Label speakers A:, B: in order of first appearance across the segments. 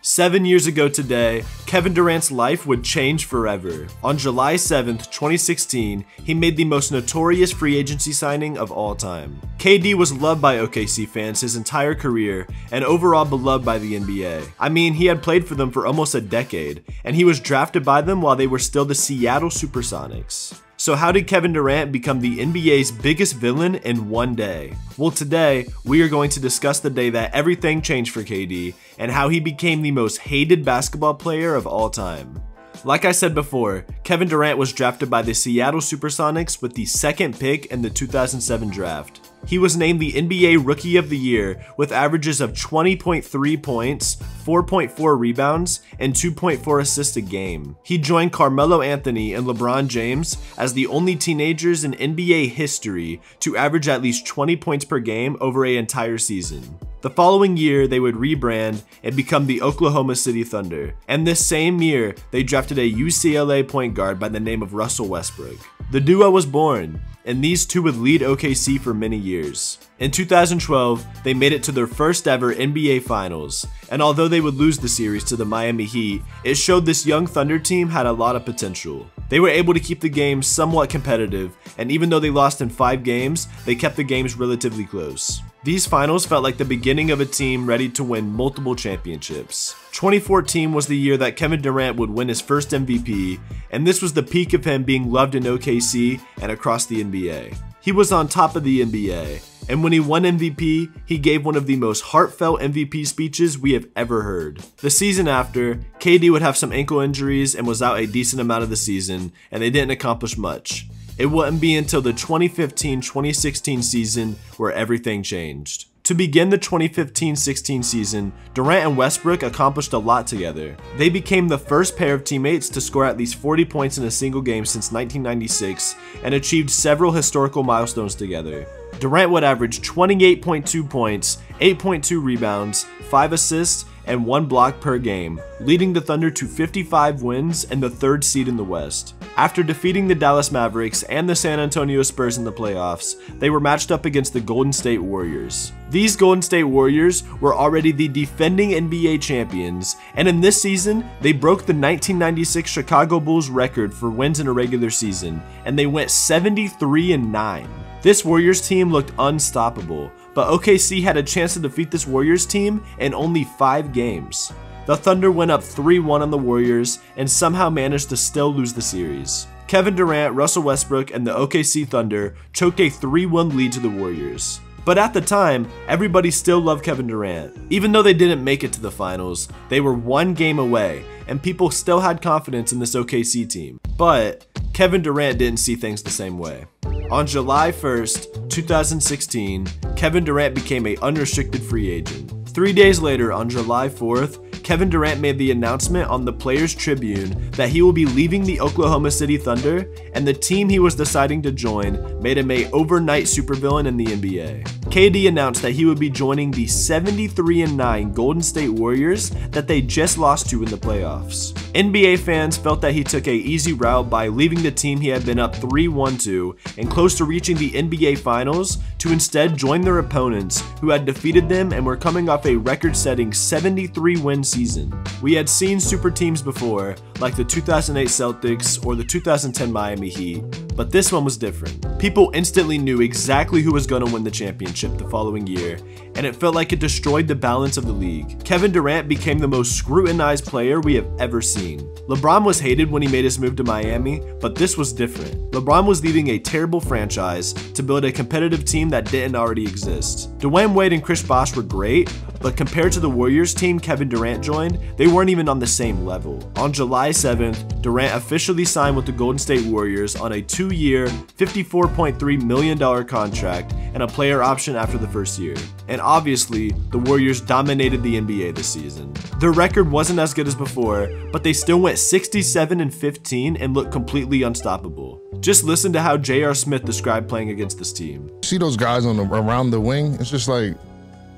A: 7 years ago today, Kevin Durant's life would change forever. On July 7th, 2016, he made the most notorious free agency signing of all time. KD was loved by OKC fans his entire career and overall beloved by the NBA. I mean, he had played for them for almost a decade, and he was drafted by them while they were still the Seattle Supersonics. So how did Kevin Durant become the NBA's biggest villain in one day? Well, today, we are going to discuss the day that everything changed for KD and how he became the most hated basketball player of all time. Like I said before, Kevin Durant was drafted by the Seattle Supersonics with the second pick in the 2007 draft. He was named the NBA Rookie of the Year with averages of 20.3 points, 4.4 rebounds, and 2.4 assists a game. He joined Carmelo Anthony and LeBron James as the only teenagers in NBA history to average at least 20 points per game over an entire season. The following year, they would rebrand and become the Oklahoma City Thunder. And this same year, they drafted a UCLA point guard by the name of Russell Westbrook. The duo was born, and these two would lead OKC for many years. In 2012, they made it to their first ever NBA Finals, and although they would lose the series to the Miami Heat, it showed this young Thunder team had a lot of potential. They were able to keep the game somewhat competitive, and even though they lost in 5 games, they kept the games relatively close. These finals felt like the beginning of a team ready to win multiple championships. 2014 was the year that Kevin Durant would win his first MVP, and this was the peak of him being loved in OKC and across the NBA. He was on top of the NBA, and when he won MVP, he gave one of the most heartfelt MVP speeches we have ever heard. The season after, KD would have some ankle injuries and was out a decent amount of the season, and they didn't accomplish much. It wouldn't be until the 2015-2016 season where everything changed. To begin the 2015-16 season, Durant and Westbrook accomplished a lot together. They became the first pair of teammates to score at least 40 points in a single game since 1996 and achieved several historical milestones together. Durant would average 28.2 points, 8.2 rebounds, 5 assists, and 1 block per game, leading the Thunder to 55 wins and the 3rd seed in the West. After defeating the Dallas Mavericks and the San Antonio Spurs in the playoffs, they were matched up against the Golden State Warriors. These Golden State Warriors were already the defending NBA champions, and in this season, they broke the 1996 Chicago Bulls record for wins in a regular season, and they went 73-9. This Warriors team looked unstoppable, but OKC had a chance to defeat this Warriors team in only 5 games. The Thunder went up 3-1 on the Warriors and somehow managed to still lose the series. Kevin Durant, Russell Westbrook, and the OKC Thunder choked a 3-1 lead to the Warriors. But at the time, everybody still loved Kevin Durant. Even though they didn't make it to the finals, they were 1 game away, and people still had confidence in this OKC team. But Kevin Durant didn't see things the same way. On July 1st, 2016, Kevin Durant became an unrestricted free agent. 3 days later, on July 4th, Kevin Durant made the announcement on the Players Tribune that he will be leaving the Oklahoma City Thunder, and the team he was deciding to join made him an overnight supervillain in the NBA. KD announced that he would be joining the 73-9 Golden State Warriors that they just lost to in the playoffs. NBA fans felt that he took an easy route by leaving the team he had been up 3-1 to and close to reaching the NBA Finals to instead join their opponents who had defeated them and were coming off a record-setting 73-win season. We had seen super teams before, like the 2008 Celtics or the 2010 Miami Heat, but this one was different. People instantly knew exactly who was going to win the championship the following year, and it felt like it destroyed the balance of the league. Kevin Durant became the most scrutinized player we have ever seen. LeBron was hated when he made his move to Miami, but this was different. LeBron was leaving a terrible franchise to build a competitive team that didn't already exist. Dwayne Wade and Chris Bosh were great, but compared to the Warriors team Kevin Durant joined, they weren't even on the same level. On July 7th, Durant officially signed with the Golden State Warriors on a 2-year, $54.3 million contract and a player option after the first year. And obviously, the Warriors dominated the NBA this season. Their record wasn't as good as before, but they still went 67-15 and looked completely unstoppable. Just listen to how J.R. Smith described playing against this team.
B: See those guys around the wing? It's just like,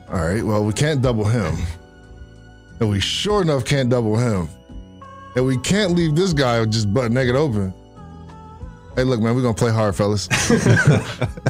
B: all right, well, we can't double him. And we sure enough can't double him. And we can't leave this guy just butt naked open. Hey, look, man, we're going to play hard, fellas.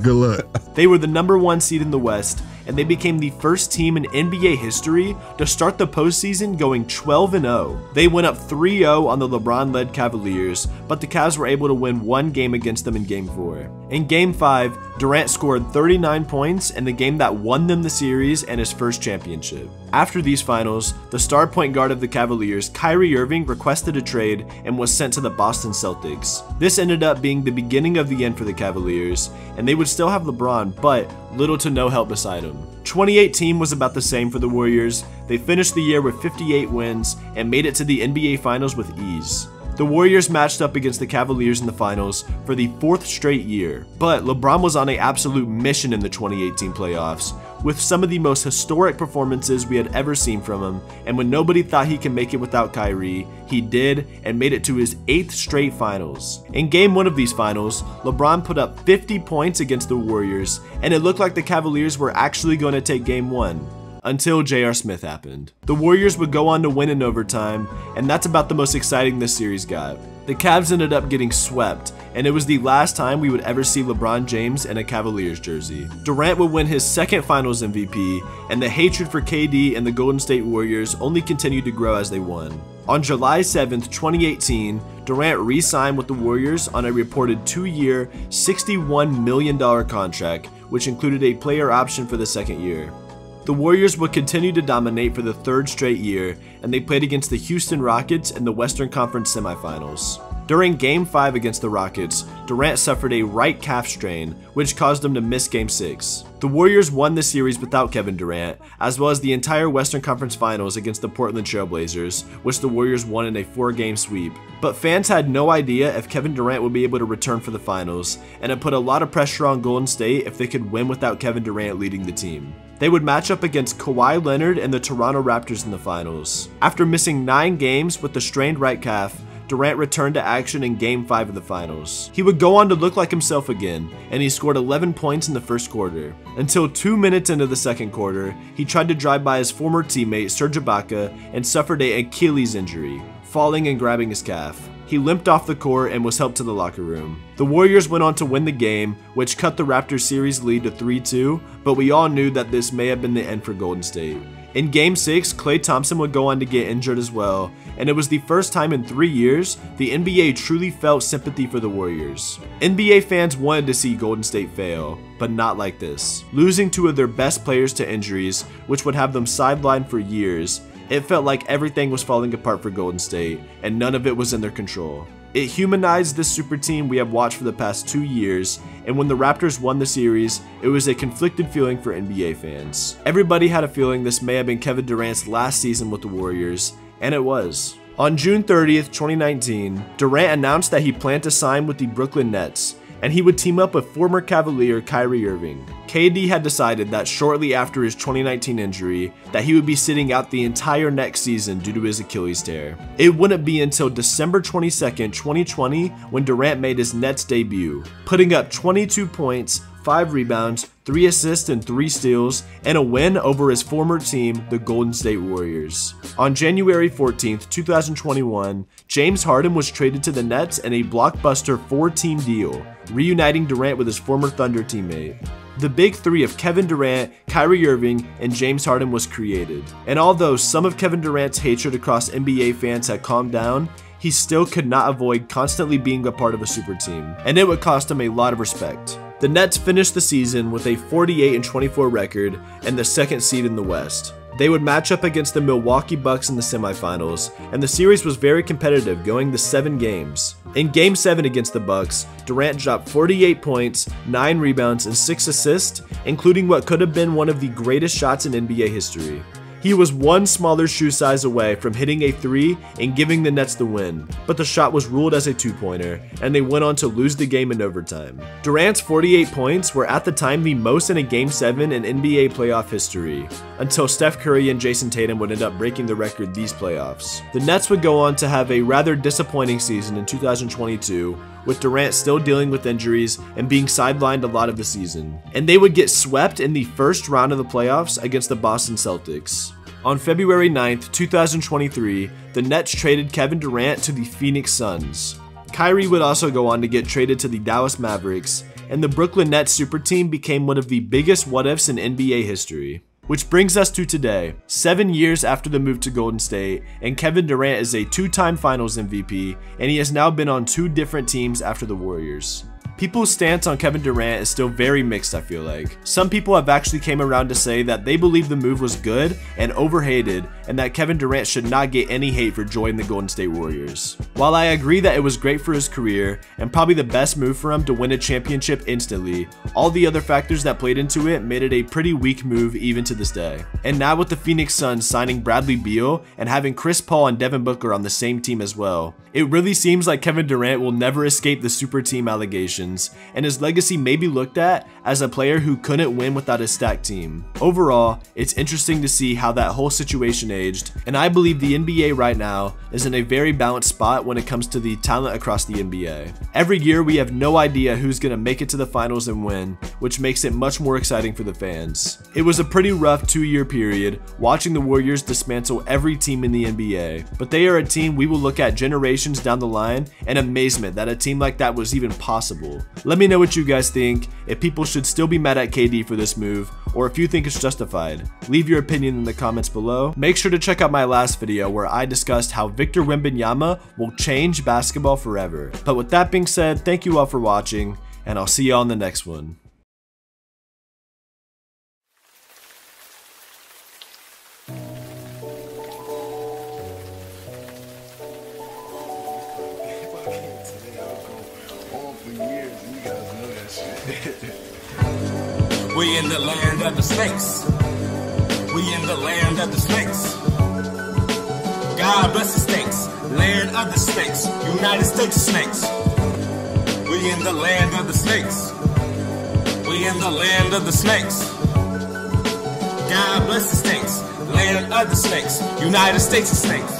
B: Good luck.
A: They were the #1 seed in the West, and they became the first team in NBA history to start the postseason going 12-0. They went up 3-0 on the LeBron-led Cavaliers, but the Cavs were able to win one game against them in Game 4. In Game 5, Durant scored 39 points in the game that won them the series and his first championship. After these finals, the star point guard of the Cavaliers, Kyrie Irving, requested a trade and was sent to the Boston Celtics. This ended up being the beginning of the end for the Cavaliers, and they would still have LeBron, but little to no help beside him. 2018 was about the same for the Warriors. They finished the year with 58 wins and made it to the NBA Finals with ease. The Warriors matched up against the Cavaliers in the finals for the 4th straight year, but LeBron was on an absolute mission in the 2018 playoffs, with some of the most historic performances we had ever seen from him, and when nobody thought he could make it without Kyrie, he did and made it to his 8th straight finals. In Game 1 of these finals, LeBron put up 50 points against the Warriors, and it looked like the Cavaliers were actually going to take Game 1. Until J.R. Smith happened. The Warriors would go on to win in overtime, and that's about the most exciting this series got. The Cavs ended up getting swept, and it was the last time we would ever see LeBron James in a Cavaliers jersey. Durant would win his second Finals MVP, and the hatred for KD and the Golden State Warriors only continued to grow as they won. On July 7th, 2018, Durant re-signed with the Warriors on a reported 2-year, $61 million contract, which included a player option for the second year. The Warriors would continue to dominate for the 3rd straight year, and they played against the Houston Rockets in the Western Conference semifinals. During Game 5 against the Rockets, Durant suffered a right calf strain, which caused him to miss Game 6. The Warriors won the series without Kevin Durant, as well as the entire Western Conference Finals against the Portland Trail Blazers, which the Warriors won in a 4-game sweep. But fans had no idea if Kevin Durant would be able to return for the finals, and it put a lot of pressure on Golden State if they could win without Kevin Durant leading the team. They would match up against Kawhi Leonard and the Toronto Raptors in the finals. After missing 9 games with the strained right calf, Durant returned to action in Game 5 of the finals. He would go on to look like himself again, and he scored 11 points in the first quarter. Until 2 minutes into the second quarter, he tried to drive by his former teammate Serge Ibaka and suffered an Achilles injury, falling and grabbing his calf. He limped off the court and was helped to the locker room. The Warriors went on to win the game, which cut the Raptors series lead to 3-2, but we all knew that this may have been the end for Golden State. In Game 6, Klay Thompson would go on to get injured as well, and it was the first time in 3 years the NBA truly felt sympathy for the Warriors. NBA fans wanted to see Golden State fail, but not like this. Losing 2 of their best players to injuries, which would have them sidelined for years, it felt like everything was falling apart for Golden State, and none of it was in their control. It humanized this super team we have watched for the past 2 years, and when the Raptors won the series, it was a conflicted feeling for NBA fans. Everybody had a feeling this may have been Kevin Durant's last season with the Warriors, and it was. On June 30th, 2019, Durant announced that he planned to sign with the Brooklyn Nets, and he would team up with former Cavalier Kyrie Irving. KD had decided that shortly after his 2019 injury that he would be sitting out the entire next season due to his Achilles tear. It wouldn't be until December 22nd, 2020 when Durant made his Nets debut, putting up 22 points, 5 rebounds, 3 assists and 3 steals, and a win over his former team, the Golden State Warriors. On January 14th, 2021, James Harden was traded to the Nets in a blockbuster 4-team deal, reuniting Durant with his former Thunder teammate. The big three of Kevin Durant, Kyrie Irving, and James Harden was created. And although some of Kevin Durant's hatred across NBA fans had calmed down, he still could not avoid constantly being a part of a super team, and it would cost him a lot of respect. The Nets finished the season with a 48-24 record and the 2nd seed in the West. They would match up against the Milwaukee Bucks in the semifinals, and the series was very competitive, going to 7 games. In Game 7 against the Bucks, Durant dropped 48 points, 9 rebounds, and 6 assists, including what could have been one of the greatest shots in NBA history. He was one smaller shoe size away from hitting a 3 and giving the Nets the win, but the shot was ruled as a 2-pointer, and they went on to lose the game in overtime. Durant's 48 points were at the time the most in a Game 7 in NBA playoff history, until Steph Curry and Jason Tatum would end up breaking the record these playoffs. The Nets would go on to have a rather disappointing season in 2022, with Durant still dealing with injuries and being sidelined a lot of the season. And they would get swept in the first round of the playoffs against the Boston Celtics. On February 9th, 2023, the Nets traded Kevin Durant to the Phoenix Suns. Kyrie would also go on to get traded to the Dallas Mavericks, and the Brooklyn Nets super team became one of the biggest what-ifs in NBA history. Which brings us to today, 7 years after the move to Golden State, and Kevin Durant is a 2-time Finals MVP, and he has now been on 2 different teams after the Warriors. People's stance on Kevin Durant is still very mixed, I feel like. Some people have actually came around to say that they believe the move was good and overhated, and that Kevin Durant should not get any hate for joining the Golden State Warriors. While I agree that it was great for his career, and probably the best move for him to win a championship instantly, all the other factors that played into it made it a pretty weak move even to this day. And now with the Phoenix Suns signing Bradley Beal and having Chris Paul and Devin Booker on the same team as well, it really seems like Kevin Durant will never escape the super team allegations, and his legacy may be looked at as a player who couldn't win without a stacked team. Overall, it's interesting to see how that whole situation aged, and I believe the NBA right now is in a very balanced spot when it comes to the talent across the NBA. Every year we have no idea who's going to make it to the finals and win, which makes it much more exciting for the fans. It was a pretty rough 2-year period watching the Warriors dismantle every team in the NBA, but they are a team we will look at generations down the line in amazement that a team like that was even possible. Let me know what you guys think, if people should still be mad at KD for this move, or if you think it's justified. Leave your opinion in the comments below. Make sure to check out my last video where I discussed how Victor Wembanyama will change basketball forever. But with that being said, thank you all for watching, and I'll see you all in the next one.
C: We in the land of the snakes. We in the land of the snakes. God bless the snakes. Land of the snakes. United States of snakes. We in the land of the snakes. We in the land of the snakes. God bless the snakes. Land of the snakes. United States of snakes.